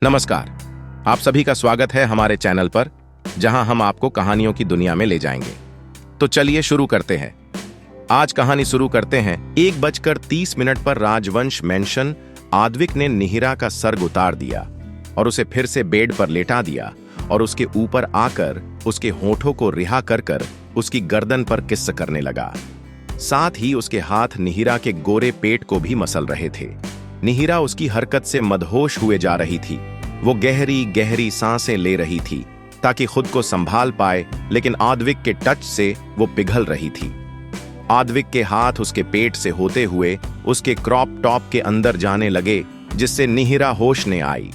नमस्कार। आप सभी का स्वागत है हमारे चैनल पर, जहां हम आपको कहानियों की दुनिया में ले जाएंगे। तो चलिए शुरू करते हैं। आज कहानी शुरू करते हैं। 1:30 पर राजवंश मेंशन आद्विक ने निहिरा का सर्ग उतार दिया और उसे फिर से बेड पर लेटा दिया और उसके ऊपर आकर उसके होठों को रिहा कर उसकी गर्दन पर किस करने लगा। साथ ही उसके हाथ निहिरा के गोरे पेट को भी मसल रहे थे। निहिरा उसकी हरकत से मदहोश हुए जा रही थी। वो गहरी गहरी सांसें ले रही थी ताकि खुद को संभाल पाए, लेकिन आद्विक के टच से वो पिघल रही थी। आद्विक के हाथ उसके पेट से होते हुए उसके क्रॉप टॉप के अंदर जाने लगे, जिससे निहिरा होश ने आई।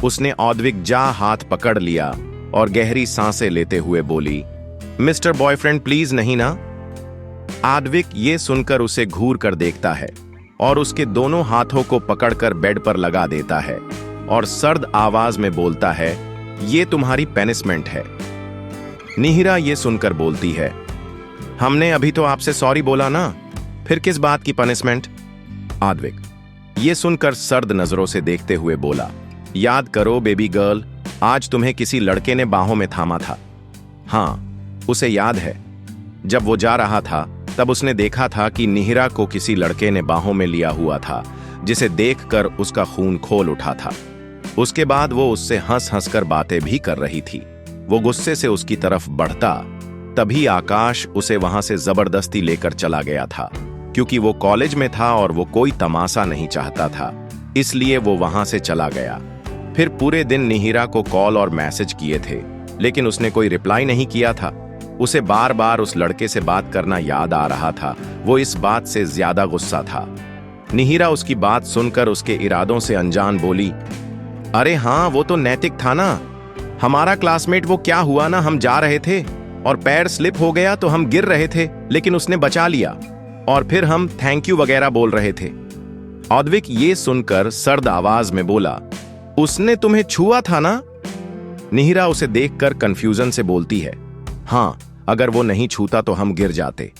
उसने आद्विक जा हाथ पकड़ लिया और गहरी सांसें लेते हुए बोली, मिस्टर बॉयफ्रेंड प्लीज नहीं ना। आद्विक ये सुनकर उसे घूर कर देखता है और उसके दोनों हाथों को पकड़कर बेड पर लगा देता है और सर्द आवाज में बोलता है, ये तुम्हारी पनिशमेंट है। निहिरा ये सुनकर बोलती है, हमने अभी तो आपसे सॉरी बोला ना, फिर किस बात की पनिशमेंट। आद्विक ये सुनकर सर्द नजरों से देखते हुए बोला, याद करो बेबी गर्ल, आज तुम्हें किसी लड़के ने बाहों में थामा था। हाँ, उसे याद है। जब वो जा रहा था तब उसने देखा था कि निहिरा को किसी लड़के ने बाहों में लिया हुआ था, जिसे देखकर उसका खून खोल उठा था। उसके बाद वो उससे हंस हंस कर बातें भी कर रही थी। वो गुस्से से उसकी तरफ बढ़ता, तभी आकाश उसे वहां से जबरदस्ती लेकर चला गया था। क्योंकि वो कॉलेज में था और वो कोई तमाशा नहीं चाहता था, इसलिए वो वहां से चला गया। फिर पूरे दिन निहिरा को कॉल और मैसेज किए थे, लेकिन उसने कोई रिप्लाई नहीं किया था। उसे बार बार उस लड़के से बात करना याद आ रहा था। वो इस बात से ज्यादा गुस्सा था। निहिरा उसकी बात सुनकर उसके इरादों से अनजान बोली, अरे हाँ, वो तो नैतिक था ना। हमारा क्लासमेट, वो क्या हुआ ना, हम जा रहे थे और पैर स्लिप हो गया तो हम गिर रहे थे, लेकिन उसने बचा लिया और फिर हम थैंक यू वगैरह बोल रहे थे। आद्विक ये सुनकर सर्द आवाज में बोला, उसने तुम्हें छुआ था ना। निहिरा उसे देखकर कंफ्यूजन से बोलती है, हाँ, अगर वो नहीं छूता तो हम गिर जाते।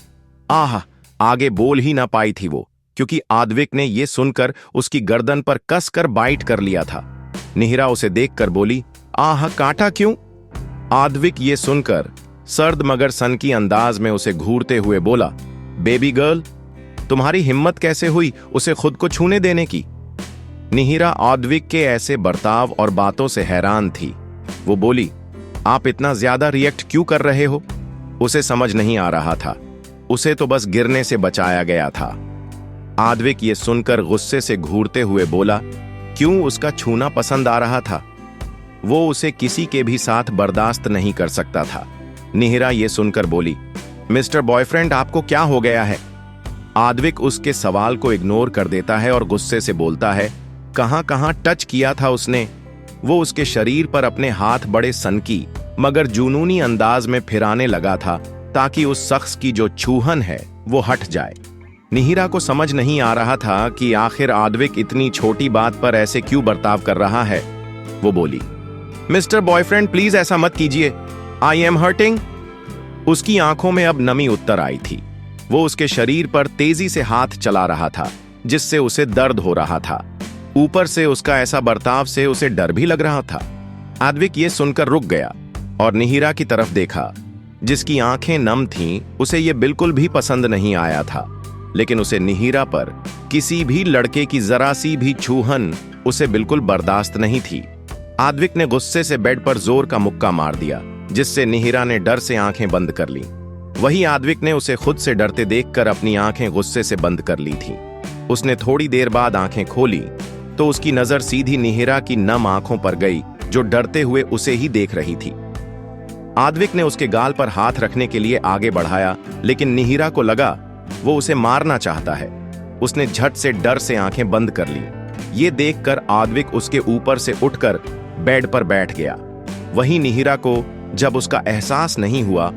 आगे बोल ही ना पाई थी वो, क्योंकि आद्विक ने ये सुनकर उसकी गर्दन पर कसकर बाइट कर लिया था। निहिरा उसे देखकर बोली, काटा क्यों। आद्विक ये सुनकर सर्द मगर सनकी अंदाज में उसे घूरते हुए बोला, बेबी गर्ल, तुम्हारी हिम्मत कैसे हुई उसे खुद को छूने देने की। निहिरा आद्विक के ऐसे बर्ताव और बातों से हैरान थी। वो बोली, आप इतना ज्यादा रिएक्ट क्यों कर रहे हो। उसे समझ नहीं आ रहा था, उसे तो बस गिरने से बचाया गया था। आद्विक ये सुनकर गुस्से से घूरते हुए बोला, क्यों उसका छूना पसंद आ रहा था। वो उसे किसी के भी साथ बर्दाश्त नहीं कर सकता था। निहिरा ये सुनकर बोली, मिस्टर बॉयफ्रेंड आपको क्या हो गया है। आद्विक उसके सवाल को इग्नोर कर देता है और गुस्से से बोलता है, कहां कहां टच किया था उसने। वो उसके शरीर पर अपने हाथ बड़े सनकी मगर जुनूनी अंदाज में फिराने लगा था, ताकि उस शख्स की जो छूहन है वो हट जाए। निहिरा को समझ नहीं आ रहा था कि आखिर आद्विक इतनी छोटी बात पर ऐसे क्यों बर्ताव कर रहा है। वो बोली, मिस्टर बॉयफ्रेंड प्लीज ऐसा मत कीजिए, आई एम हर्टिंग। उसकी आंखों में अब नमी उतर आई थी। वो उसके शरीर पर तेजी से हाथ चला रहा था, जिससे उसे दर्द हो रहा था। ऊपर से उसका ऐसा बर्ताव से उसे डर भी लग रहा था। आद्विक ये सुनकर रुक गया और निहिरा की तरफ देखा, जिसकी आंखें नम थीं। उसे ये बिल्कुल भी पसंद नहीं आया था, लेकिन उसे निहिरा पर किसी भी लड़के की जरा सी भी छूहन उसे बिल्कुल बर्दाश्त नहीं थी। आद्विक ने गुस्से से बेड पर जोर का मुक्का मार दिया, जिससे निहिरा ने डर से आंखें बंद कर ली। वही आद्विक ने उसे खुद से डरते देखकर अपनी आंखें गुस्से से बंद कर ली थी। उसने थोड़ी देर बाद आंखें खोली तो उसकी नजर सीधी निहिरा की नम आंखों पर गई, जो डरते हुए उसे ही देख रही थी। आद्विक ने उसके गाल पर हाथ रखने के लिए आगे बढ़ाया, लेकिन निहिरा को लगा वो उसे मारना चाहता है। उसने झट से डर से आंखें बंद कर ली। ये देखकर आद्विक उसके ऊपर से उठकर बेड पर बैठ गया। वहीं निहिरा को जब उसका एहसास नहीं हुआ,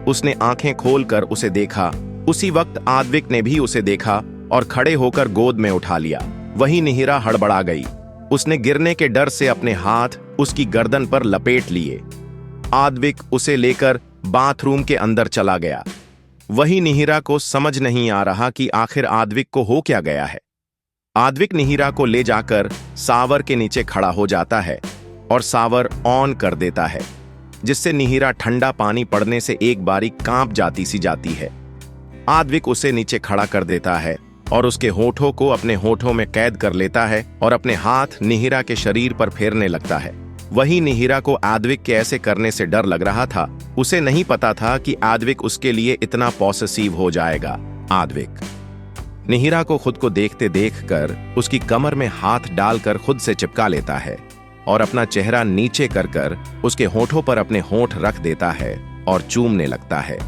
उसने आंखें खोलकर उसे देखा। उसी वक्त आद्विक ने भी उसे देखा और खड़े होकर गोद में उठा लिया। वहीं निहिरा हड़बड़ा गई। उसने गिरने के डर से अपने हाथ उसकी गर्दन पर लपेट लिए। आद्विक उसे लेकर बाथरूम के अंदर चला गया। वही निहिरा को समझ नहीं आ रहा कि आखिर आद्विक को हो क्या गया है। आद्विक निहिरा को ले जाकर सावर के नीचे खड़ा हो जाता है और सावर ऑन कर देता है, जिससे निहिरा ठंडा पानी पड़ने से एक बारी कांप जाती है। आद्विक उसे नीचे खड़ा कर देता है और उसके होठों को अपने होठों में कैद कर लेता है और अपने हाथ निहिरा के शरीर पर फेरने लगता है। वही निहिरा को आद्विक के ऐसे करने से डर लग रहा था। उसे नहीं पता था कि आद्विक उसके लिए इतना पॉसेसिव हो जाएगा। आद्विक निहिरा को खुद को देखते देखकर उसकी कमर में हाथ डालकर खुद से चिपका लेता है और अपना चेहरा नीचे कर उसके होठों पर अपने होठ रख देता है और चूमने लगता है।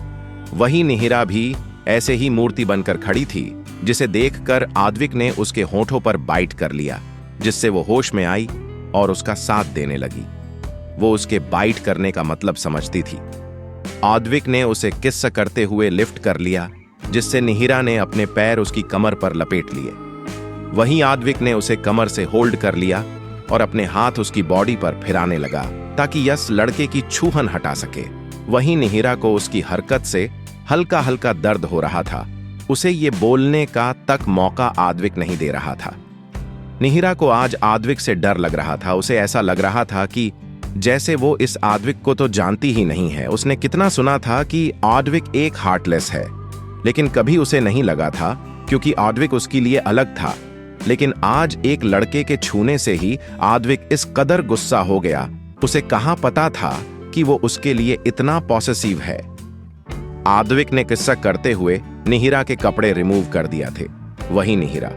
वही निहिरा भी ऐसे ही मूर्ति बनकर खड़ी थी, जिसे देखकर आद्विक ने उसके होठों पर बाइट कर लिया, जिससे वो होश में आई और उसका साथ देने लगी। वो उसके बाइट करने का मतलब समझती थी। आद्विक ने उसे किस करते हुए लिफ्ट कर लिया, जिससे निहिरा ने अपने पैर उसकी कमर पर लपेट लिए। वहीं आद्विक ने उसे कमर से होल्ड कर लिया और अपने हाथ उसकी बॉडी पर फिराने लगा ताकि यस लड़के की छूहन हटा सके। वहीं निहिरा को उसकी हरकत से हल्का हल्का दर्द हो रहा था। उसे ये बोलने का तक मौका आद्विक नहीं दे रहा था। निहिरा को आज आद्विक से डर लग रहा था। उसे ऐसा लग रहा था कि जैसे वो इस आद्विक को तो जानती ही नहीं है। उसने कितना सुना था कि आद्विक एक हार्टलेस है, लेकिन कभी उसे नहीं लगा था क्योंकि आद्विक उसके लिए अलग था। लेकिन आज एक लड़के के छूने से ही आद्विक इस कदर गुस्सा हो गया। उसे कहां पता था कि वो उसके लिए इतना पॉसेसिव है। आद्विक ने किस्सा करते हुए निहिरा के कपड़े रिमूव कर दिया थे। वही निहिरा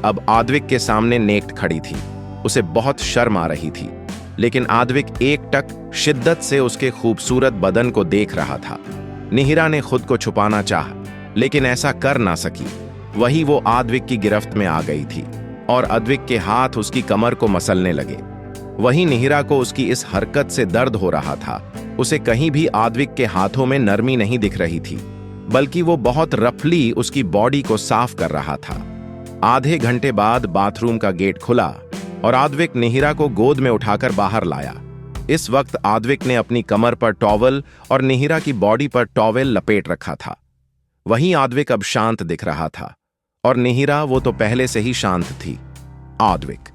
अब आद्विक के सामने नेक्ड खड़ी थी। उसे बहुत शर्म आ रही थी, लेकिन आद्विक एकटक शिद्दत से उसके खूबसूरत बदन को देख रहा था। निहिरा ने खुद को छुपाना चाहा, लेकिन ऐसा कर ना सकी। वही वो आद्विक की गिरफ्त में आ गई थी और आद्विक के हाथ उसकी कमर को मसलने लगे। वही निहिरा को उसकी इस हरकत से दर्द हो रहा था। उसे कहीं भी आद्विक के हाथों में नरमी नहीं दिख रही थी, बल्कि वो बहुत रफली उसकी बॉडी को साफ कर रहा था। आधे घंटे बाद बाथरूम का गेट खुला और आद्विक निहिरा को गोद में उठाकर बाहर लाया। इस वक्त आद्विक ने अपनी कमर पर टॉवल और निहिरा की बॉडी पर टॉवल लपेट रखा था। वहीं आद्विक अब शांत दिख रहा था और निहिरा वो तो पहले से ही शांत थी। आद्विक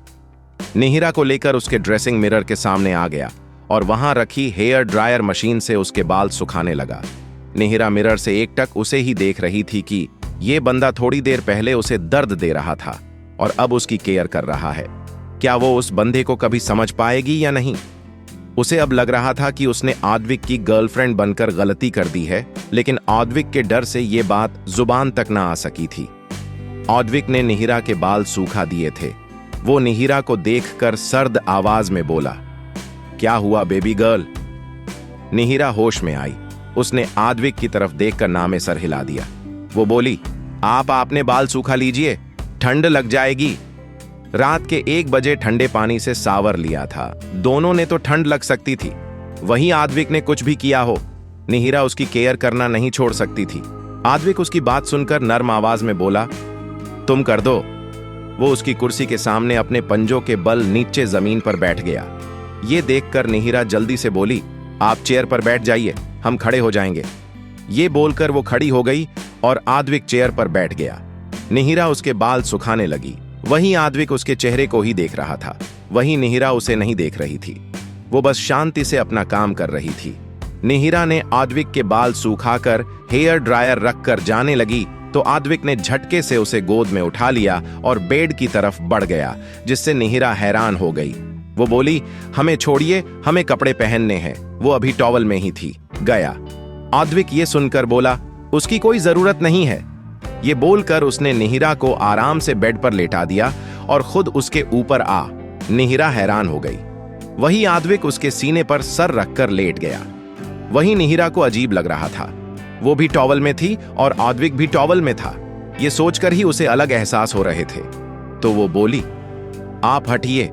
निहिरा को लेकर उसके ड्रेसिंग मिरर के सामने आ गया और वहां रखी हेयर ड्रायर मशीन से उसके बाल सुखाने लगा। निहिरा मिरर से एकटक उसे ही देख रही थी कि ये बंदा थोड़ी देर पहले उसे दर्द दे रहा था और अब उसकी केयर कर रहा है। क्या वो उस बंदे को कभी समझ पाएगी या नहीं? उसे अब लग रहा था कि उसने आद्विक की गर्लफ्रेंड बनकर गलती कर दी है, लेकिन आद्विक के डर से ये बात जुबान तक ना आ सकी थी। आद्विक ने निहिरा के बाल सूखा दिए थे। वो निहिरा को देखकर सर्द आवाज में बोला, क्या हुआ बेबी गर्ल? निहिरा होश में आई। उसने आद्विक की तरफ देखकर नामे सर हिला दिया। वो बोली, आप आपने बाल सूखा लीजिए, ठंड लग जाएगी। रात के 1 बजे ठंडे पानी से सावर लिया था। दोनों ने तो ठंड लग सकती थी। वहीं आद्विक ने कुछ भी किया हो, निहिरा उसकी केयर करना नहीं छोड़ सकती थी। आद्विक उसकी बात सुनकर नर्म आवाज में बोला, तुम कर दो। वो उसकी कुर्सी के सामने अपने पंजों के बल नीचे जमीन पर बैठ गया। ये देखकर निहिरा जल्दी से बोली, आप चेयर पर बैठ जाइए, हम खड़े हो जाएंगे। ये बोलकर वो खड़ी हो गई और आद्विक चेयर पर बैठ गया। निहिरा उसके बाल सुखाने लगी। वहीं आद्विक उसके चेहरे को ही देख रहा था। वहीं निहिरा उसे नहीं देख रही थी। वो बस शांति से अपना काम कर रही थी। निहिरा ने आद्विक के बाल सूखाकर हेयर ड्रायर रखकर जाने लगी तो आद्विक ने झटके से उसे गोद में उठा लिया और बेड की तरफ बढ़ गया, जिससे निहिरा हैरान हो गई। वो बोली, हमें छोड़िए, हमें कपड़े पहनने हैं। वो अभी टॉवल में ही थी। गया। आद्विक ये सुनकर बोला, उसकी कोई जरूरत नहीं है। ये बोलकर उसने निहिरा को आराम से बेड पर लेटा दिया और खुद उसके ऊपर आ। निहिरा हैरान हो गई। वही आद्विक उसके सीने पर सर रखकर लेट गया। वही निहिरा को अजीब लग रहा था। वो भी टॉवल में थी और आद्विक भी टॉवल में था। ये सोचकर ही उसे अलग एहसास हो रहे थे। तो वो बोली, आप हटिए,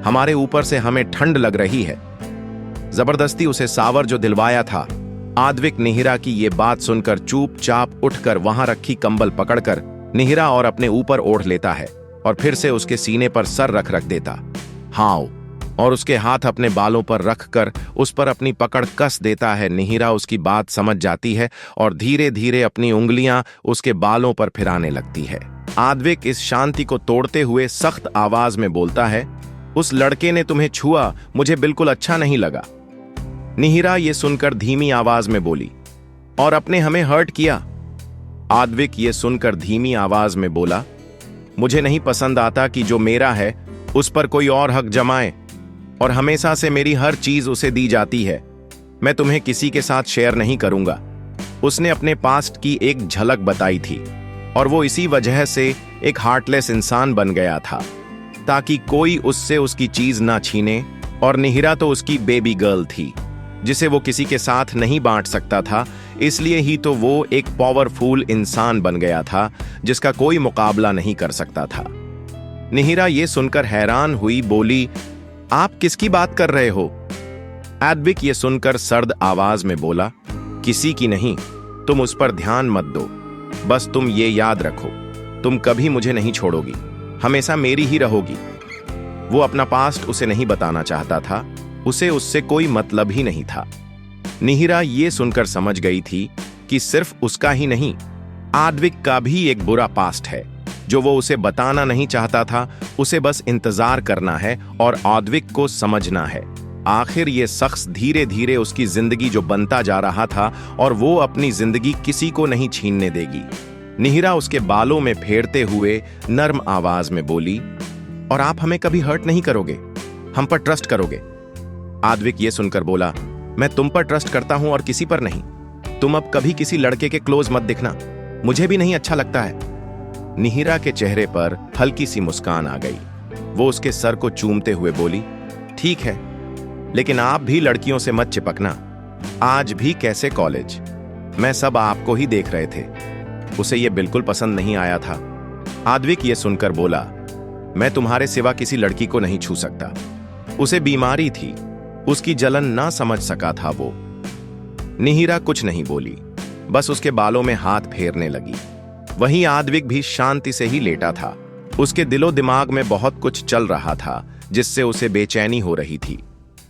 हमारे ऊपर से हमें ठंड लग रही है। जबरदस्ती उसे सावर जो दिलवाया था। आद्विक निहिरा की ये बात सुनकर चुपचाप उठकर वहां रखी कंबल पकड़कर निहिरा और अपने ऊपर ओढ़ लेता है और फिर से उसके सीने पर सर रख देता। हाँ, और उसके हाथ अपने बालों पर रखकर उस पर अपनी पकड़ कस देता है। निहिरा उसकी बात समझ जाती है और धीरे धीरे अपनी उंगलियां उसके बालों पर फिराने लगती है। आद्विक इस शांति को तोड़ते हुए सख्त आवाज में बोलता है, उस लड़के ने तुम्हें छुआ, मुझे बिल्कुल अच्छा नहीं लगा। निहिरा ये सुनकर धीमी आवाज में बोली, और अपने हमें हर्ट किया। आद्विक ये सुनकर धीमी आवाज में बोला, मुझे नहीं पसंद आता कि जो मेरा है उस पर कोई और हक जमाए, और हमेशा से मेरी हर चीज उसे दी जाती है। मैं तुम्हें किसी के साथ शेयर नहीं करूंगा। उसने अपने पास्ट की एक झलक बताई थी, और वो इसी वजह से एक हार्टलेस इंसान बन गया था, ताकि कोई उससे उसकी चीज ना छीने। और निहिरा तो उसकी बेबी गर्ल थी, जिसे वो किसी के साथ नहीं बांट सकता था। इसलिए ही तो वो एक पावरफुल इंसान बन गया था, जिसका कोई मुकाबला नहीं कर सकता था। निहिरा ये सुनकर हैरान हुई, बोली, आप किसकी बात कर रहे हो? आद्विक ये सुनकर सर्द आवाज में बोला, किसी की नहीं, तुम उस पर ध्यान मत दो। बस तुम ये याद रखो, तुम कभी मुझे नहीं छोड़ोगी, हमेशा मेरी ही रहोगी। वो अपना पास्ट उसे नहीं बताना चाहता था, उसे उससे कोई मतलब ही नहीं था। निहिरा ये सुनकर समझ गई थी कि सिर्फ उसका ही नहीं, आद्विक का भी एक बुरा पास्ट है, जो वो उसे बताना नहीं चाहता था। उसे बस इंतजार करना है और आद्विक को समझना है। आखिर ये शख्स धीरे धीरे उसकी जिंदगी जो बनता जा रहा था, और वो अपनी जिंदगी किसी को नहीं छीनने देगी। निहिरा उसके बालों में फेरते हुए नर्म आवाज में बोली, और आप हमें कभी हर्ट नहीं करोगे, हम पर ट्रस्ट करोगे? आद्विक ये सुनकर बोला, मैं तुम पर ट्रस्ट करता हूं और किसी पर नहीं। तुम अब कभी किसी लड़के के क्लोज मत दिखना, मुझे भी नहीं अच्छा लगता है। निहिरा के चेहरे पर हल्की सी मुस्कान आ गई। वो उसके सर को चूमते हुए बोली, ठीक है, लेकिन आप भी लड़कियों से मत चिपकना। आज भी कैसे कॉलेज, मैं सब आपको ही देख रहे थे। उसे ये बिल्कुल पसंद नहीं आया था। आद्विक ये सुनकर बोला, मैं तुम्हारे सिवा किसी लड़की को नहीं छू सकता। उसे बीमारी थी, उसकी जलन ना समझ सका था वो। निहिरा कुछ नहीं बोली, बस उसके बालों में हाथ फेरने लगी। वहीं आद्विक भी शांति से ही लेटा था। उसके दिलो दिमाग में बहुत कुछ चल रहा था, जिससे उसे बेचैनी हो रही थी।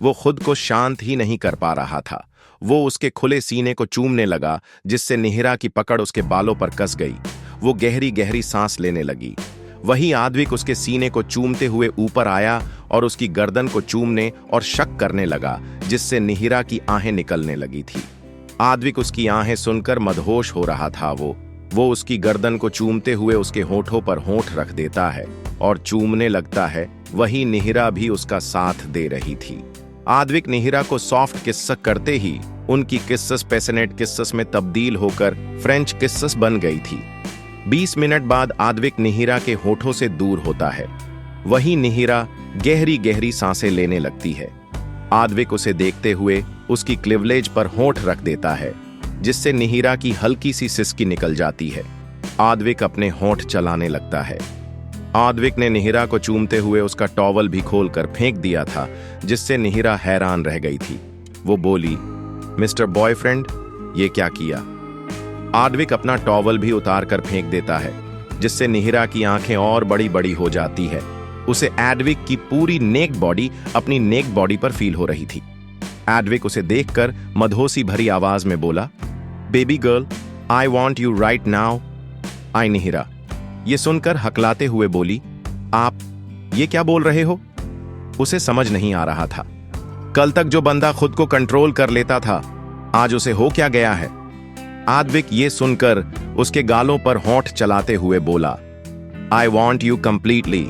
वो खुद को शांत ही नहीं कर पा रहा था। वो उसके खुले सीने को चूमने लगा, जिससे निहिरा की पकड़ उसके बालों पर कस गई। वो गहरी गहरी सांस लेने लगी। वहीं आद्विक उसके सीने को चूमते हुए ऊपर आया और उसकी गर्दन को चूमने और शक करने लगा, जिससे निहिरा की आहें निकलने लगी थी। आद्विक उसकी आहें सुनकर मदहोश हो रहा था। वो उसकी गर्दन को चूमते हुए उसके होठों पर होठ रख देता है और चूमने लगता है। वहीं निहिरा भी उसका साथ दे रही थी। आद्विक निहिरा को सॉफ्ट किस्स करते ही उनकी किस्सस पैशनेट किस्सस में तब्दील होकर फ्रेंच किस्सस बन गई थी। 20 मिनट बाद आद्विक निहिरा के होठों से दूर होता है। वहीं निहिरा गहरी गहरी सांसें लेने लगती है। आद्विक उसे देखते हुए उसकी क्लिवलेज पर होठ रख देता है, जिससे निहिरा की हल्की सी सिसकी निकल जाती है। आद्विक अपने होठ चलाने लगता है। आद्विक ने निहिरा को चूमते हुए उसका टॉवल भी खोलकर फेंक दिया था, जिससे निहिरा हैरान रह गई थी। वो बोली, मिस्टर बॉयफ्रेंड, ये क्या किया? आद्विक अपना टॉवल भी उतार कर फेंक देता है, जिससे निहिरा की आंखें और बड़ी बड़ी हो जाती है। उसे आद्विक की पूरी नेक्ड बॉडी अपनी नेक्ड बॉडी पर फील हो रही थी। आद्विक उसे देखकर मधोसी भरी आवाज में बोला, baby girl, I want you right now. आई निहिरा ये सुनकर हकलाते हुए बोली, आप ये क्या बोल रहे हो? उसे समझ नहीं आ रहा था। कल तक जो बंदा खुद को कंट्रोल कर लेता था, आज उसे हो क्या गया है? आद्विक ये सुनकर उसके गालों पर होंठ चलाते हुए बोला, आई want you completely,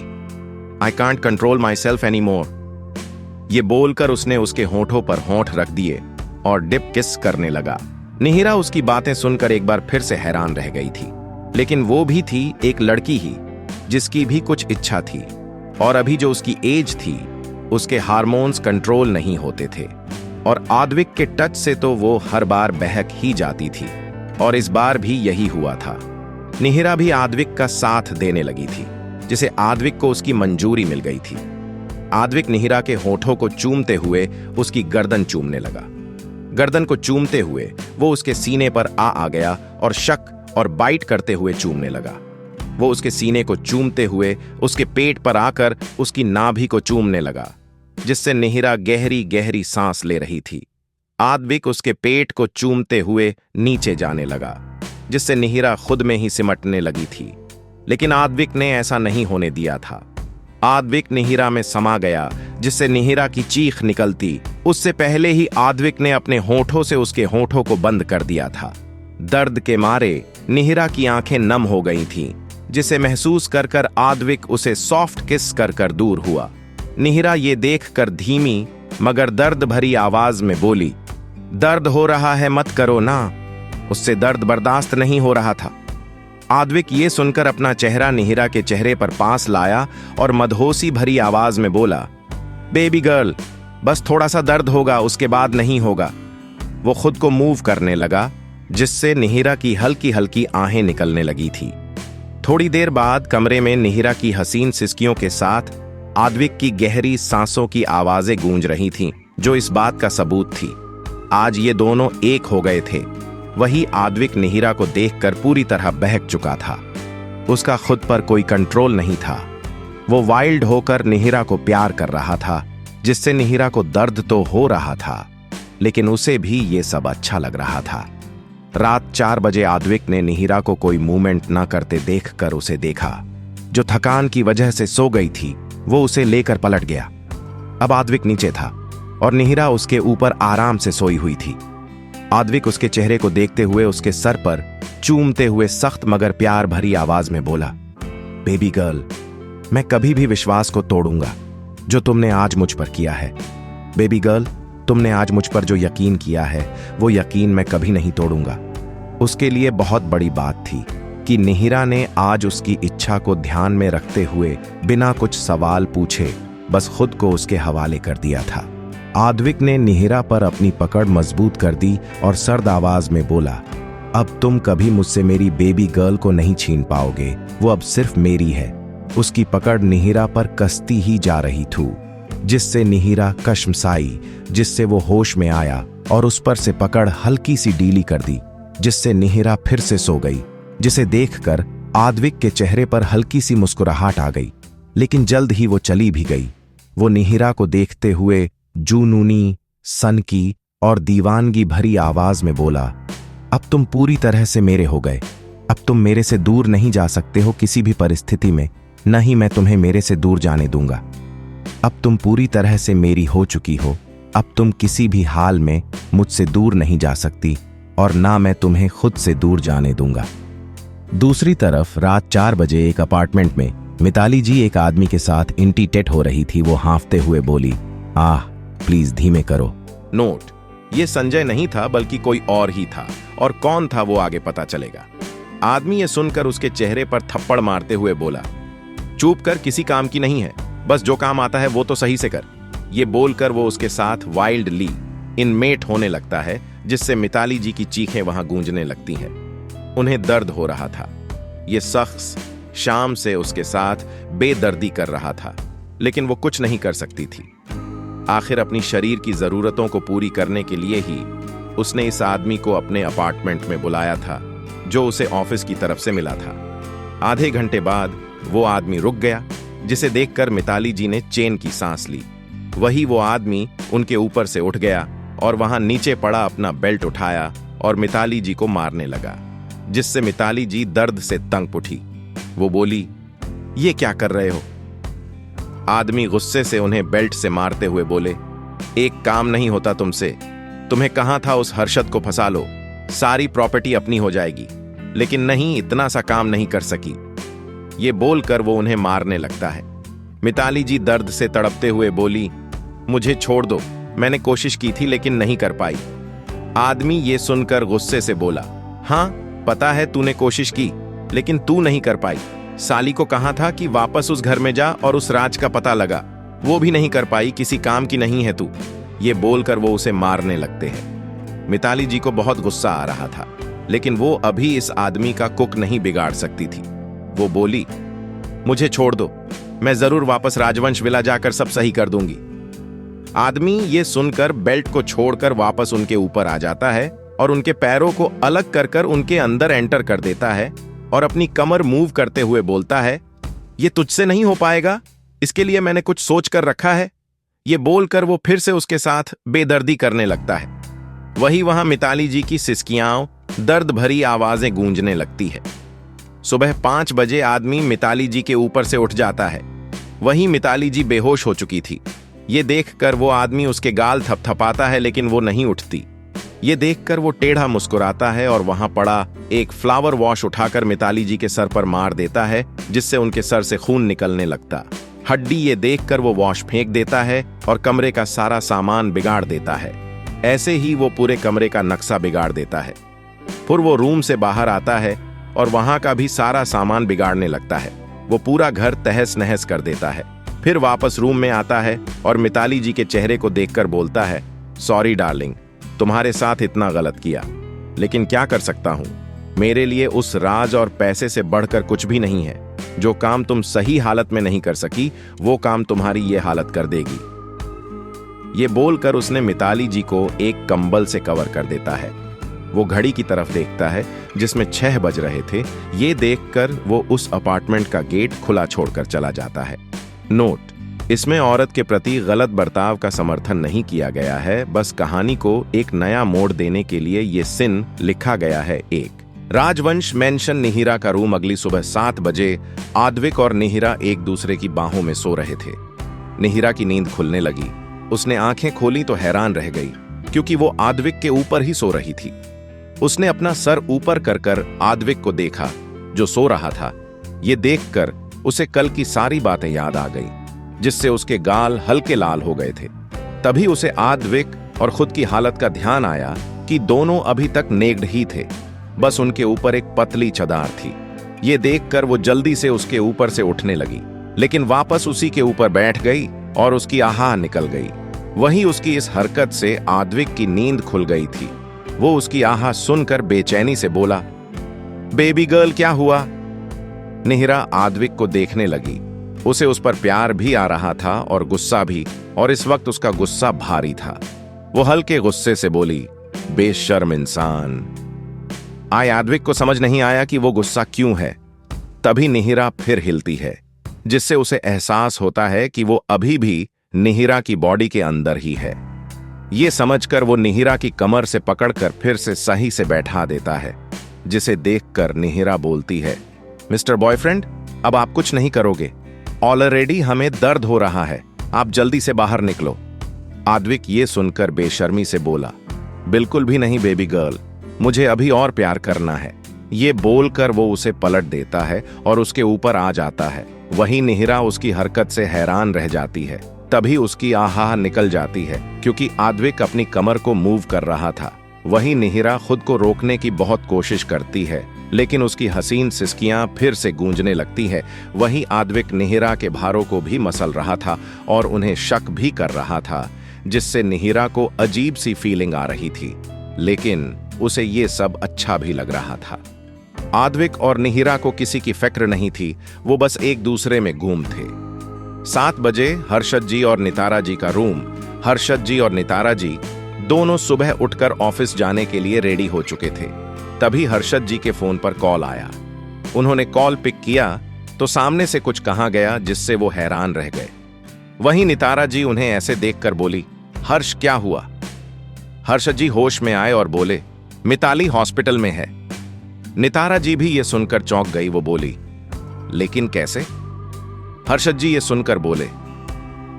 I can't control my self any more. ये बोलकर उसने उसके होंठों पर होंठ रख दिए और डिप किस करने लगा। निहिरा उसकी बातें सुनकर एक बार फिर से हैरान रह गई थी। लेकिन वो भी थी एक लड़की ही, जिसकी भी कुछ इच्छा थी, और अभी जो उसकी एज थी, उसके हार्मोन्स कंट्रोल नहीं होते थे, और आद्विक के टच से तो वो हर बार बहक ही जाती थी। और इस बार भी यही हुआ था। निहिरा भी आद्विक का साथ देने लगी थी, जिसे आद्विक को उसकी मंजूरी मिल गई थी। आद्विक निहिरा के होठों को चूमते हुए उसकी गर्दन चूमने लगा। गर्दन को चूमते हुए वो उसके सीने पर आ गया और शक और बाइट करते हुए चूमने लगा। वो उसके सीने को चूमते हुए उसके पेट पर आकर उसकी नाभि को चूमने लगा, जिससे निहिरा गहरी गहरी सांस ले रही थी। आद्विक उसके पेट को चूमते हुए नीचे जाने लगा, जिससे निहिरा खुद में ही सिमटने लगी थी। लेकिन आद्विक ने ऐसा नहीं होने दिया था। आद्विक निहिरा में समा गया, जिससे निहिरा की चीख निकलती उससे पहले ही आद्विक ने अपने होठों से उसके होठों को बंद कर दिया था। दर्द के मारे निहिरा की आंखें नम हो गई थीं, जिसे महसूस कर कर आद्विक उसे सॉफ्ट किस कर कर दूर हुआ। निहिरा ये देखकर धीमी मगर दर्द भरी आवाज में बोली, दर्द हो रहा है, मत करो ना। उससे दर्द बर्दाश्त नहीं हो रहा था। आद्विक ये सुनकर अपना चेहरा निहिरा के चेहरे पर पास लाया और मदहोशी भरी आवाज में बोला, बेबी गर्ल, बस थोड़ा सा दर्द होगा, उसके बाद नहीं होगा। वो खुद को मूव करने लगा, जिससे निहिरा की हल्की हल्की आहें निकलने लगी थी। थोड़ी देर बाद कमरे में निहिरा की हसीन सिसकियों के साथ आद्विक की गहरी सांसों की आवाजें गूंज रही थीं, जो इस बात का सबूत थी आज ये दोनों एक हो गए थे। वही आद्विक निहिरा को देखकर पूरी तरह बहक चुका था। उसका खुद पर कोई कंट्रोल नहीं था। वो वाइल्ड होकर निहिरा को प्यार कर रहा था, जिससे निहिरा को दर्द तो हो रहा था, लेकिन उसे भी ये सब अच्छा लग रहा था। रात 4 बजे आद्विक ने निहिरा को कोई मूवमेंट न करते देखकर उसे देखा। जो थकान की वजह से सो गई थी, वो उसे लेकर पलट गया। अब आद्विक नीचे था और निहिरा उसके ऊपर आराम से सोई हुई थी। आद्विक उसके चेहरे को देखते हुए उसके सर पर चूमते हुए सख्त मगर प्यार भरी आवाज में बोला, बेबी गर्ल, मैं कभी भी विश्वास को तोड़ूंगा जो तुमने आज मुझ पर किया है। बेबी गर्ल, तुमने आज मुझ पर जो यकीन किया है, वो यकीन मैं कभी नहीं तोड़ूंगा। उसके लिए बहुत बड़ी बात थी कि निहिरा ने आज उसकी इच्छा को ध्यान में रखते हुए बिना कुछ सवाल पूछे बस खुद को उसके हवाले कर दिया था। आद्विक ने निहिरा पर अपनी पकड़ मजबूत कर दी और सर्द आवाज में बोला, अब तुम कभी मुझसे मेरी बेबी गर्ल को नहीं छीन पाओगे, वो अब सिर्फ मेरी है। उसकी पकड़ निहिरा पर कसती ही जा रही थी, जिससे निहिरा कशमसाई, जिससे वो होश में आया और उस पर से पकड़ हल्की सी ढीली कर दी, जिससे निहिरा फिर से सो गई। जिसे देखकर आद्विक के चेहरे पर हल्की सी मुस्कुराहट आ गई, लेकिन जल्द ही वो चली भी गई। वो निहिरा को देखते हुए जूनूनी, सनकी और दीवानगी भरी आवाज में बोला, अब तुम पूरी तरह से मेरे हो गए। अब तुम मेरे से दूर नहीं जा सकते हो किसी भी परिस्थिति में, न ही मैं तुम्हें मेरे से दूर जाने दूंगा। अब तुम पूरी तरह से मेरी हो चुकी हो। अब तुम किसी भी हाल में मुझसे दूर नहीं जा सकती और ना मैं तुम्हें खुद से दूर जाने दूंगा। दूसरी तरफ रात 4 बजे एक अपार्टमेंट में मिताली जी एक आदमी के साथ इंटीटेट हो रही थी। वो हांफते हुए बोली, आह प्लीज धीमे करो। नोट, ये संजय नहीं था बल्कि कोई और ही था, और कौन था वो आगे पता चलेगा। आदमी ये सुनकर उसके चेहरे पर थप्पड़ मारते हुए बोला, चुप कर, किसी काम की नहीं है, बस जो काम आता है वो तो सही से कर। ये बोलकर वो उसके साथ वाइल्डली इनमेट होने लगता है, जिससे मिताली जी की चीखें वहां गूंजने लगती हैं। उन्हें दर्द हो रहा था। ये शख्स शाम से उसके साथ बेदर्दी कर रहा था, लेकिन वो कुछ नहीं कर सकती थी। आखिर अपनी शरीर की जरूरतों को पूरी करने के लिए ही उसने इस आदमी को अपने अपार्टमेंट में बुलाया था, जो उसे ऑफिस की तरफ से मिला था। आधे घंटे बाद वो आदमी रुक गया, जिसे देखकर मिताली जी ने चैन की सांस ली। वही वो आदमी उनके ऊपर से उठ गया और वहां नीचे पड़ा अपना बेल्ट उठाया और मिताली जी को मारने लगा, जिससे मिताली जी दर्द से तंग उठी। वो बोली, ये क्या कर रहे हो? आदमी गुस्से से उन्हें बेल्ट से मारते हुए बोले, एक काम नहीं होता तुमसे। तुम्हें कहा था उस हर्षद को फंसा लो, सारी प्रॉपर्टी अपनी हो जाएगी, लेकिन नहीं, इतना सा काम नहीं कर सकी। ये बोलकर वो उन्हें मारने लगता है। मिताली जी दर्द से तड़पते हुए बोली, मुझे छोड़ दो, मैंने कोशिश की थी लेकिन नहीं कर पाई। आदमी ये सुनकर गुस्से से बोला, हाँ पता है तूने कोशिश की, लेकिन तू नहीं कर पाई। साली को कहा था कि वापस उस घर में जा और उस राज का पता लगा, वो भी नहीं कर पाई, किसी काम की नहीं है तू। ये बोलकर वो उसे मारने लगते हैं। मिताली जी को बहुत गुस्सा आ रहा था, लेकिन वो अभी इस आदमी का कुक नहीं बिगाड़ सकती थी। वो बोली, मुझे छोड़ दो, मैं जरूर वापस राजवंश विला जाकर सब सही कर दूंगी। आदमी ये सुनकर बेल्ट को छोड़कर वापस उनके ऊपर आ जाता है और उनके पैरों को अलग कर कर उनके अंदर एंटर कर देता है और अपनी कमर मूव करते हुए बोलता है, ये तुझसे नहीं हो पाएगा, इसके लिए मैंने कुछ सोच कर रखा है। ये बोलकर वो फिर से उसके साथ बेदर्दी करने लगता है। वही वहां मिताली जी की सिसकियां, दर्द भरी आवाजें गूंजने लगती है। सुबह 5 बजे आदमी मिताली जी के ऊपर से उठ जाता है। वहीं मिताली जी बेहोश हो चुकी थी। ये देखकर वो आदमी उसके गाल थपथपाता है, लेकिन वो नहीं उठती। ये देखकर वो टेढ़ा मुस्कुराता है और वहां पड़ा एक फ्लावर वॉश उठाकर मिताली जी के सर पर मार देता है, जिससे उनके सर से खून निकलने लगता। हड्डी ये देखकर वो वॉश फेंक देता है और कमरे का सारा सामान बिगाड़ देता है। ऐसे ही वो पूरे कमरे का नक्शा बिगाड़ देता है। फिर वो रूम से बाहर आता है और वहां का भी सारा सामान बिगाड़ने लगता है। वो पूरा घर तहस नहस कर देता है। फिर वापस रूम में आता है और मिताली जी के चेहरे को देखकर बोलता है, सॉरी डार्लिंग, तुम्हारे साथ इतना गलत किया, लेकिन क्या कर सकता हूं। मेरे लिए उस राज और पैसे से बढ़कर कुछ भी नहीं है। जो काम तुम सही हालत में नहीं कर सकी, वो काम तुम्हारी ये हालत कर देगी। ये बोलकर उसने मिताली जी को एक कंबल से कवर कर देता है। वो घड़ी की तरफ देखता है जिसमें 6 बज रहे थे। ये देखकर वो उस अपार्टमेंट का गेट खुला छोड़कर चला जाता है। नोट: इसमें औरत के प्रति गलत बर्ताव का समर्थन नहीं किया गया है, बस कहानी को एक नया मोड़ देने के लिए ये सीन लिखा गया है। एक राजवंश मेंशन निहिरा का रूम अगली सुबह 7 बजे आद्विक और निहिरा एक दूसरे की बाहों में सो रहे थे। निहिरा की नींद खुलने लगी। उसने आंखें खोली तो हैरान रह गई, क्योंकि वो आद्विक के ऊपर ही सो रही थी। उसने अपना सर ऊपर कर आद्विक को देखा, जो सो रहा था। ये देखकर उसे कल की सारी बातें याद आ गई, जिससे उसके गाल हल्के लाल हो गए थे। तभी उसे आद्विक और खुद की हालत का ध्यान आया कि दोनों अभी तक नेक्ड ही थे, बस उनके ऊपर एक पतली चदार थी। ये देखकर वो जल्दी से उसके ऊपर से उठने लगी, लेकिन वापस उसी के ऊपर बैठ गई और उसकी आहा निकल गई। वहीं उसकी इस हरकत से आद्विक की नींद खुल गई थी। वो उसकी आहा सुनकर बेचैनी से बोला, बेबी गर्ल, क्या हुआ? निहिरा आद्विक को देखने लगी। उसे उस पर प्यार भी आ रहा था और गुस्सा भी, और इस वक्त उसका गुस्सा भारी था। वो हल्के गुस्से से बोली, बेशर्म इंसान। आद्विक को समझ नहीं आया कि वो गुस्सा क्यों है। तभी निहिरा फिर हिलती है, जिससे उसे एहसास होता है कि वो अभी भी निहिरा की बॉडी के अंदर ही है। ये समझकर वो निहिरा की कमर से पकड़कर फिर से सही से बैठा देता है, जिसे देखकर निहिरा बोलती है, मिस्टर बॉयफ्रेंड, अब आप कुछ नहीं करोगे। ऑलरेडी हमें दर्द हो रहा है, आप जल्दी से बाहर निकलो। आद्विक ये सुनकर बेशर्मी से बोला, बिल्कुल भी नहीं बेबी गर्ल, मुझे अभी और प्यार करना है। ये बोलकर वो उसे पलट देता है और उसके ऊपर आ जाता है। वहीं निहिरा उसकी हरकत से हैरान रह जाती है। तभी उसकी आहा निकल जाती है, क्योंकि आद्विक अपनी कमर को मूव कर रहा था। वहीं निहिरा खुद को रोकने की बहुत कोशिश करती है, लेकिन उसकी हसीन सिसकियां फिर से गूंजने लगती है। वहीं आद्विक निहिरा के भारों को भी मसल रहा था और उन्हें शक भी कर रहा था, जिससे निहिरा को अजीब सी फीलिंग आ रही थी, लेकिन उसे ये सब अच्छा भी लग रहा था। आद्विक और निहिरा को किसी की फिक्र नहीं थी, वो बस एक दूसरे में गुम थे। 7 बजे हर्षद जी और नितारा जी का रूम। हर्षद जी और नितारा जी दोनों सुबह उठकर ऑफिस जाने के लिए रेडी हो चुके थे। तभी हर्षद जी के फोन पर कॉल आया। उन्होंने कॉल पिक किया तो सामने से कुछ कहा गया, जिससे वो हैरान रह गए। वहीं नितारा जी उन्हें ऐसे देखकर बोली, हर्ष, क्या हुआ? हर्षद जी होश में आए और बोले, मिताली हॉस्पिटल में है। नितारा जी भी ये सुनकर चौंक गई। वो बोली, लेकिन कैसे? हर्षद जी ये सुनकर बोले,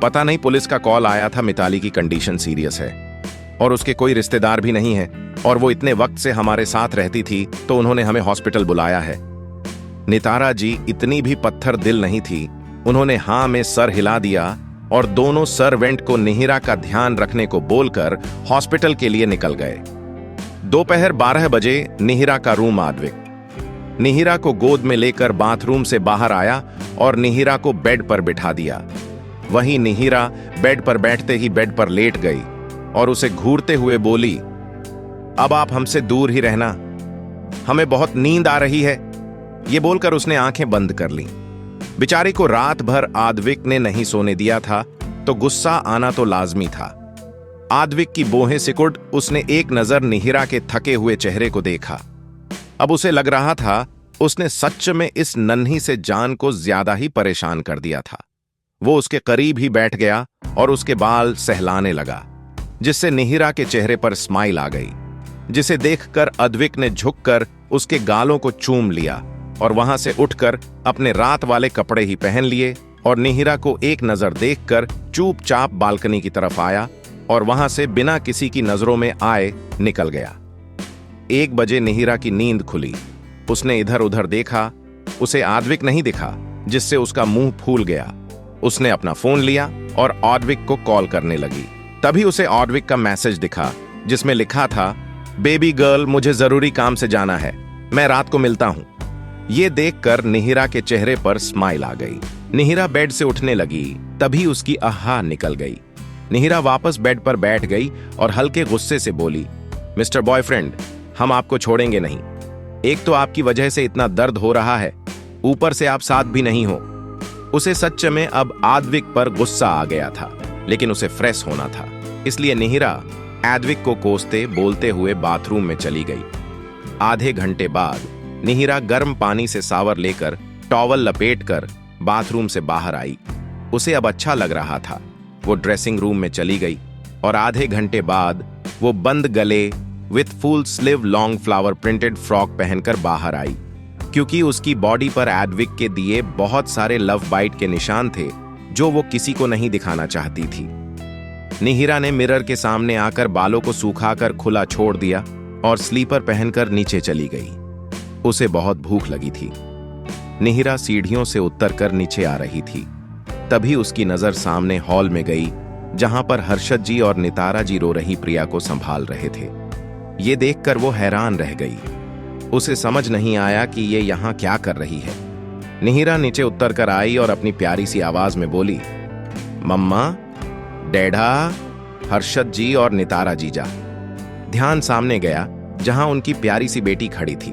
पता नहीं, पुलिस का कॉल आया था, मिताली की कंडीशन सीरियस है और उसके कोई रिश्तेदार भी नहीं है, और वो इतने वक्त से हमारे साथ रहती थी, तो उन्होंने हमें हॉस्पिटल बुलाया है। नितारा जी इतनी भी पत्थर दिल नहीं थी। उन्होंने हाँ में सर हिला दिया और दोनों सर्वेंट को निहिरा का ध्यान रखने को बोलकर हॉस्पिटल के लिए निकल गए। दोपहर 12 बजे निहिरा का रूम। आद्विक निहिरा को गोद में लेकर बाथरूम से बाहर आया और निहिरा को बेड पर बिठा दिया। वहीं निहिरा बेड पर बैठते ही बेड पर लेट गई और उसे घूरते हुए बोली, अब आप हमसे दूर ही रहना, हमें बहुत नींद आ रही है। ये बोलकर उसने आंखें बंद कर लीं। बेचारी को रात भर आद्विक ने नहीं सोने दिया था, तो गुस्सा आना तो लाजमी था। आद्विक की बोहें सिकुड़ उसने एक नजर निहिरा के थके हुए चेहरे को देखा। अब उसे लग रहा था उसने सच में इस नन्ही से जान को ज्यादा ही परेशान कर दिया था। वो उसके करीब ही बैठ गया और उसके बाल सहलाने लगा, जिससे निहिरा के चेहरे पर स्माइल आ गई, जिसे देखकर आद्विक ने झुककर उसके गालों को चूम लिया और वहां से उठकर अपने रात वाले कपड़े ही पहन लिए और निहिरा को एक नजर देखकर चुपचाप बालकनी की तरफ आया और वहां से बिना किसी की नजरों में आए निकल गया। 1 बजे निहिरा की नींद खुली। उसने इधर उधर देखा, उसे आद्विक नहीं दिखा, जिससे उसका मुंह फूल गया। उसने अपना फोन लिया और आद्विक को कॉल करने लगी। तभी उसे आद्विक का मैसेज दिखा जिसमें लिखा था, बेबी गर्ल, मुझे जरूरी काम से जाना है, मैं रात को मिलता हूं। ये देखकर निहिरा के चेहरे पर स्माइल आ गई। निहिरा बेड से उठने लगी, तभी उसकी आहा निकल गई। निहिरा वापस बेड पर बैठ गई और हल्के गुस्से से बोली, मिस्टर बॉयफ्रेंड, हम आपको छोड़ेंगे नहीं। एक तो आपकी वजह से इतना दर्द हो रहा है, ऊपर से आप साथ भी नहीं हो। उसे सच में अब आद्विक पर गुस्सा आ गया था, लेकिन उसे फ्रेश होना था, इसलिए निहिरा आद्विक को कोसते बोलते हुए बाथरूम में चली गई। आधे घंटे बाद निहिरा गर्म पानी से शावर लेकर टॉवल लपेटकर बाथरूम से बाहर आई। उसे अब अच्छा लग रहा था। वो ड्रेसिंग रूम में चली गई और आधे घंटे बाद वो बंद गले with full sleeve long flower printed frock पहनकर बाहर आई, क्योंकि उसकी बॉडी पर आद्विक के दिए बहुत सारे लव बाइट के निशान थे जो वो किसी को नहीं दिखाना चाहती थी। निहिरा ने मिरर के सामने आकर बालों को सूखाकर खुला छोड़ दिया और स्लीपर पहनकर नीचे चली गई। उसे बहुत भूख लगी थी। निहिरा सीढ़ियों से उतरकर नीचे आ रही थी, तभी उसकी नजर सामने हॉल में गई, जहां पर हर्षद जी और नितारा जी रो रही प्रिया को संभाल रहे थे। ये देखकर वो हैरान रह गई। उसे समझ नहीं आया कि ये यहाँ क्या कर रही है। निहिरा नीचे उतरकर आई और अपनी प्यारी सी आवाज में बोली, मम्मा, डैडा, हर्षद जी और नितारा जीजा। ध्यान सामने गया जहां उनकी प्यारी सी बेटी खड़ी थी।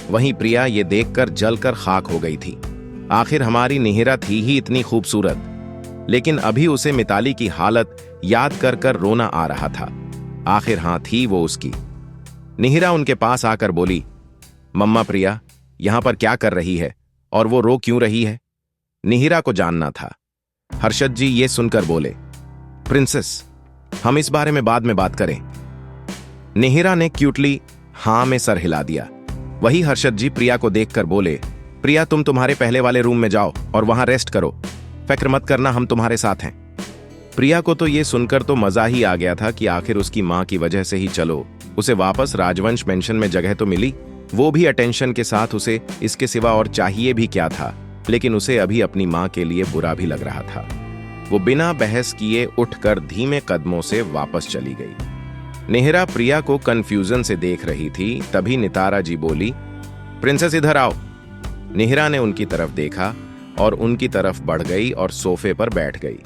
वहीं प्रिया ये देखकर जलकर खाक हो गई थी। आखिर हमारी निहिरा थी ही इतनी खूबसूरत, लेकिन अभी उसे मिताली की हालत याद कर कर रोना आ रहा था। आखिर हाँ थी वो उसकी। निहिरा उनके पास आकर बोली, मम्मा, प्रिया यहां पर क्या कर रही है और वो रो क्यों रही है? निहिरा को जानना था। हर्षद जी ये सुनकर बोले, प्रिंसेस, हम इस बारे में बाद में बात करें। निहिरा ने क्यूटली हां में सर हिला दिया। वही हर्षद जी प्रिया को देखकर बोले, प्रिया तुम तुम्हारे पहले वाले रूम में जाओ और वहां रेस्ट करो, फिक्र मत करना, हम तुम्हारे साथ हैं। प्रिया को तो ये सुनकर तो मजा ही आ गया था कि आखिर उसकी मां की वजह से ही चलो उसे वापस राजवंश मेंशन में जगह तो मिली, वो भी अटेंशन के साथ। उसे इसके सिवा और चाहिए भी क्या था, लेकिन उसे अभी अपनी मां के लिए बुरा भी लग रहा था। वो बिना बहस किए उठकर धीमे कदमों से वापस चली गई। निहिरा प्रिया को कंफ्यूजन से देख रही थी, तभी नितारा जी बोली, प्रिंसेस इधर आओ। निहिरा ने उनकी तरफ देखा और उनकी तरफ बढ़ गई और सोफे पर बैठ गई।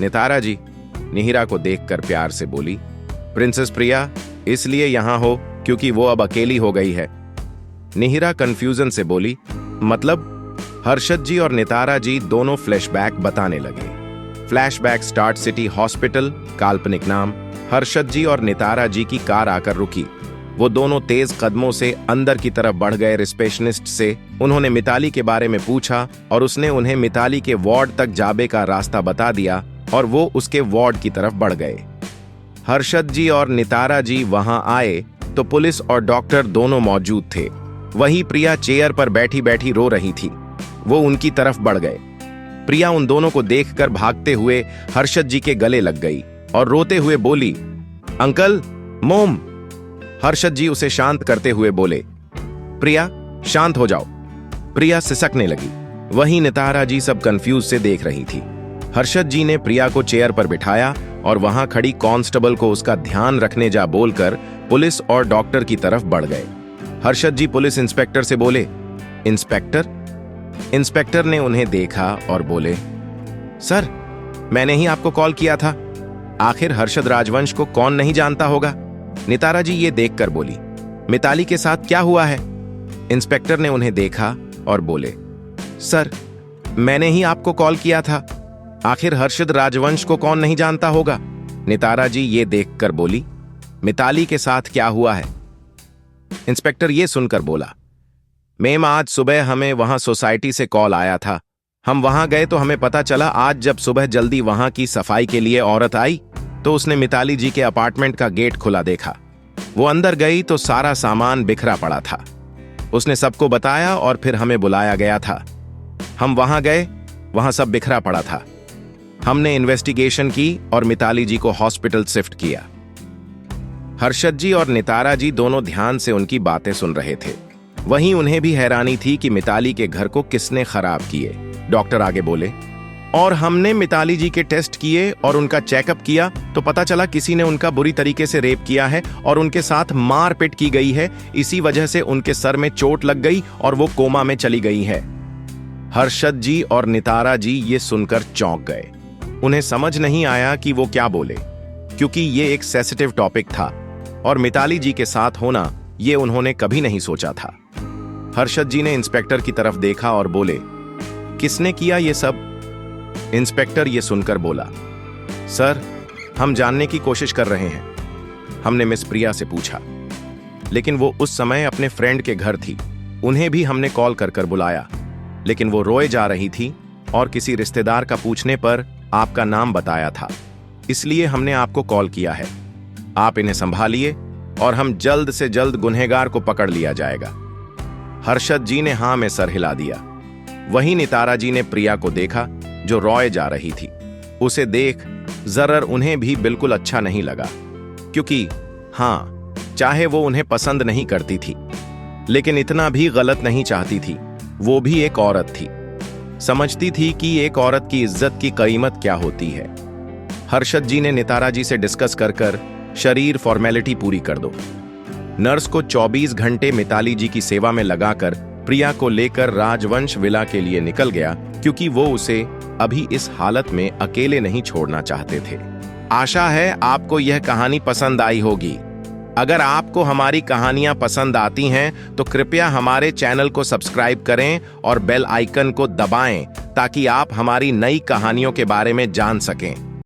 नितारा जी निहिरा को देखकर प्यार से बोली, प्रिंसेस प्रिया इसलिए यहां हो क्योंकि वो अब अकेली हो गई है। निहिरा कंफ्यूजन से बोली, मतलब? हर्षद जी और नितारा जी दोनों फ्लैशबैक बताने लगे। फ्लैशबैक स्टार्ट सिटी हॉस्पिटल, काल्पनिक नाम। हर्षद जी और नितारा जी की कार आकर रुकी। वो दोनों तेज कदमों से अंदर की तरफ बढ़ गए रिसेप्शनिस्ट से। उन्होंने मिताली के बारे में पूछा और उसने उन्हें मिताली के वार्ड तक जाने का रास्ता बता दिया और वो उसके वार्ड की तरफ बढ़ गए। हर्षद जी और नितारा जी वहां आए तो पुलिस और डॉक्टर दोनों मौजूद थे। वहीं प्रिया चेयर पर बैठी बैठी रो रही थी। वो उनकी तरफ बढ़ गए। प्रिया उन दोनों को देखकर भागते हुए हर्षद जी के गले लग गई और रोते हुए बोली, अंकल, मोम। हर्षद जी उसे शांत करते हुए बोले, प्रिया शांत हो जाओ। प्रिया सिसकने लगी। वहीं नितारा जी सब कंफ्यूज से देख रही थी। हर्षद जी ने प्रिया को चेयर पर बिठाया और वहां खड़ी कांस्टेबल को उसका ध्यान रखने जा बोलकर पुलिस और डॉक्टर की तरफ बढ़ गए। हर्षद जी पुलिस इंस्पेक्टर से बोले, इंस्पेक्टर? इंस्पेक्टर ने उन्हें देखा और बोले, सर मैंने ही आपको कॉल किया था। आखिर हर्षद राजवंश को कौन नहीं जानता होगा? नितारा जी ये देखकर बोली, मिताली के साथ क्या हुआ है? इंस्पेक्टर ने उन्हें देखा और बोले, सर मैंने ही आपको कॉल किया था। आखिर हर्षद राजवंश को कौन नहीं जानता होगा? नितारा जी ये देखकर बोली, मिताली के साथ क्या हुआ है? इंस्पेक्टर ये सुनकर बोला, मैम आज सुबह हमें वहां सोसाइटी से कॉल आया था। हम वहां गए तो हमें पता चला आज जब सुबह जल्दी वहां की सफाई के लिए औरत आई तो उसने मिताली जी के अपार्टमेंट का गेट खुला देखा। वो अंदर गई तो सारा सामान बिखरा पड़ा था। उसने सबको बताया और फिर हमें बुलाया गया था। हम वहां गए वहां सब बिखरा पड़ा था। हमने इन्वेस्टिगेशन की और मिताली जी को हॉस्पिटल शिफ्ट किया। हर्षद जी और नितारा जी दोनों ध्यान से उनकी बातें सुन रहे थे। वहीं उन्हें भी हैरानी थी कि मिताली के घर को किसने खराब किए। डॉक्टर आगे बोले, और हमने मिताली जी के टेस्ट किए और उनका चेकअप किया तो पता चला किसी ने उनका बुरी तरीके से रेप किया है और उनके साथ मारपीट की गई है। इसी वजह से उनके सर में चोट लग गई और वो कोमा में चली गई है। हर्षद जी और नितारा जी ये सुनकर चौंक गए। उन्हें समझ नहीं आया कि वो क्या बोले, क्योंकि ये एक सेंसिटिव टॉपिक था और मिताली जी के साथ होना ये उन्होंने कभी नहीं सोचा था। हर्षद जी ने इंस्पेक्टर की तरफ देखा और बोले, किसने किया ये सब? इंस्पेक्टर ये सुनकर बोला, सर, हम जानने की कोशिश कर रहे हैं। हमने मिस प्रिया से पूछा, लेकिन वो उस समय अपने फ्रेंड के घर थी। उन्हें भी हमने कॉल कर कर बुलाया, लेकिन वो रोए जा रही थी और किसी रिश्तेदार का पूछने पर आपका नाम बताया था, इसलिए हमने आपको कॉल किया है। आप इन्हें संभालिए और हम जल्द से जल्द गुनहगार को पकड़ लिया जाएगा। हर्षद जी ने हां में सर हिला दिया। वहीं नितारा जी ने प्रिया को देखा जो रोए जा रही थी। उसे देख जरर उन्हें भी बिल्कुल अच्छा नहीं लगा, क्योंकि हां, चाहे वो उन्हें पसंद नहीं करती थी, लेकिन इतना भी गलत नहीं चाहती थी। वो भी एक औरत थी, समझती थी कि एक औरत की इज्जत की कीमत क्या होती है। हर्षद जी ने नितारा जी से डिस्कस कर शरीर फॉर्मेलिटी पूरी कर दो। नर्स को 24 घंटे मिताली जी की सेवा में लगाकर प्रिया को लेकर राजवंश विला के लिए निकल गया, क्योंकि वो उसे अभी इस हालत में अकेले नहीं छोड़ना चाहते थे। आशा है आपको यह कहानी पसंद आई होगी। अगर आपको हमारी कहानियां पसंद आती हैं तो कृपया हमारे चैनल को सब्सक्राइब करें और बेल आइकन को दबाएं ताकि आप हमारी नई कहानियों के बारे में जान सकें।